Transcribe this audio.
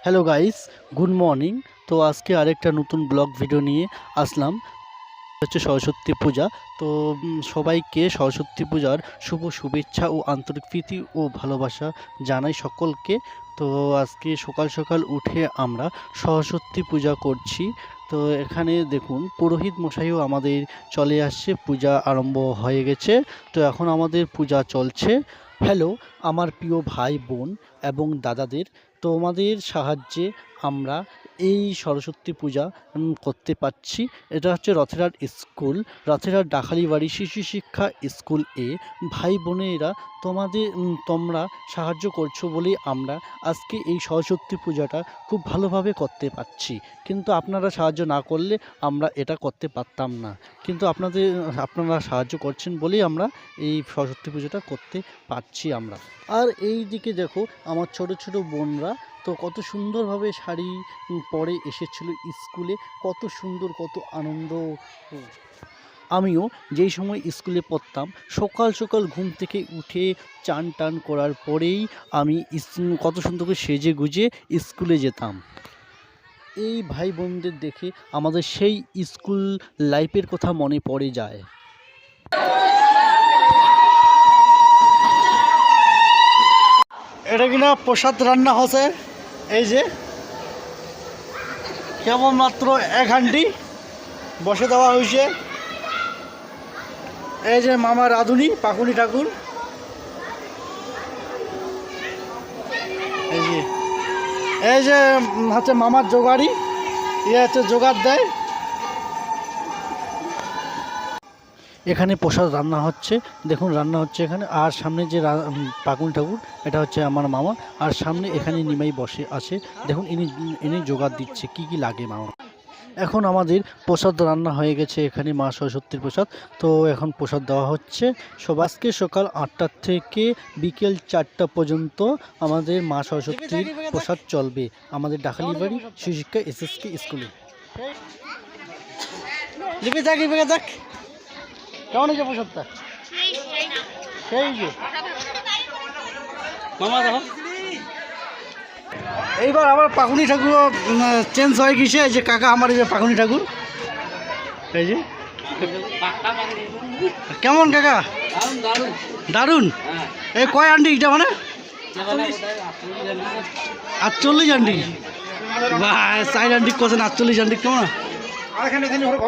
Hello guys, good morning. তো আজকে আরেকটা নতুন ব্লগ ভিডিও নিয়ে আসলাম। হচ্ছে সরস্বতী পূজা। তো সবাইকে সরস্বতী পূজার শুভ শুভেচ্ছা ও আন্তরিক প্রীতি ও ভালোবাসা জানাই সকলকে। তো আজকে সকাল সকাল উঠে আমরা সরস্বতী পূজা করছি। তো এখানে দেখুন পুরোহিত মশাইও আমাদের চলে আসছে, পূজা আরম্ভ হয়ে গেছে। তো এখন আমাদের পূজা চলছে। হ্যালো আমার প্রিয় ভাই বোন এবং দাদাদের, তোমাদের সাহায্যে আমরা এই সরস্বতী পূজা করতে পারছি। এটা হচ্ছে রথেরহাট স্কুল, রথেরহাট ডাকালিবাড়ি শিশু শিক্ষা স্কুল এ। ভাই বোনেরা তোমরা সাহায্য করছো বলেই আমরা আজকে এই সরস্বতী পূজাটা খুব ভালোভাবে করতে পারছি। কিন্তু আপনারা সাহায্য না করলে আমরা এটা করতে পারতাম না। কিন্তু আপনারা সাহায্য করছেন বলেই আমরা এই সরস্বতী পূজাটা করতে পারছি আমরা। আর এই দিকে দেখো আমার ছোট ছোট বোনরা তো কত সুন্দরভাবে শাড়ি পরে এসেছিল স্কুলে, কত সুন্দর, কত আনন্দ। আমিও যেই সময় স্কুলে পড়তাম সকাল সকাল ঘুম থেকে উঠে চান টান করার পরেই আমি কত সুন্দর করে সেজে গুজে স্কুলে যেতাম। এই ভাই বোনদের দেখে আমাদের সেই স্কুল লাইফের কথা মনে পড়ে যায়। এটা কিনা প্রসাদ রান্না হচ্ছে, এই যে কেবলমাত্র 1 হাঁড়ি বসে দেওয়া হয়েছে। এই যে মামা রাঁধুনি পাকুনি ঠাকুর, এই যে হচ্ছে মামার জোগাড়ি, হচ্ছে জোগাড় দেয়। এখানে প্রসাদ রান্না হচ্ছে, দেখুন রান্না হচ্ছে এখানে। আর সামনে যে পাকুনি ঠাকুর, এটা হচ্ছে আমার মামা। আর সামনে এখানে নিমাই বসে আছে, দেখুন ইনি জোগাড় দিচ্ছে কি কি লাগে মামা। এখন আমাদের প্রসাদ রান্না হয়ে গেছে, এখানে মা সরস্বতীর প্রসাদ। তো এখন প্রসাদ দেওয়া হচ্ছে। আজকে সকাল 8টা থেকে বিকেল 4টা পর্যন্ত আমাদের মা সরস্বতীর প্রসাদ চলবে আমাদের ডাকালিবাড়ি শিশুশিক্ষা SSK স্কুলে। কেমন হয়েছে প্রসাদটা? সেই যে মামা দেখো, এইবার আবার পাকুনি ঠাকুর চেঞ্জ হয়ে গেছে। এই যে কাকা আমার, এই যে পাকুনি ঠাকুর, এই যে কেমন কাকা? দারুণ। এই কয় আন্টি এটা মানে 48 আন্টি? বা 4 আন্টি করছেন, 48 আন্টি কেমন?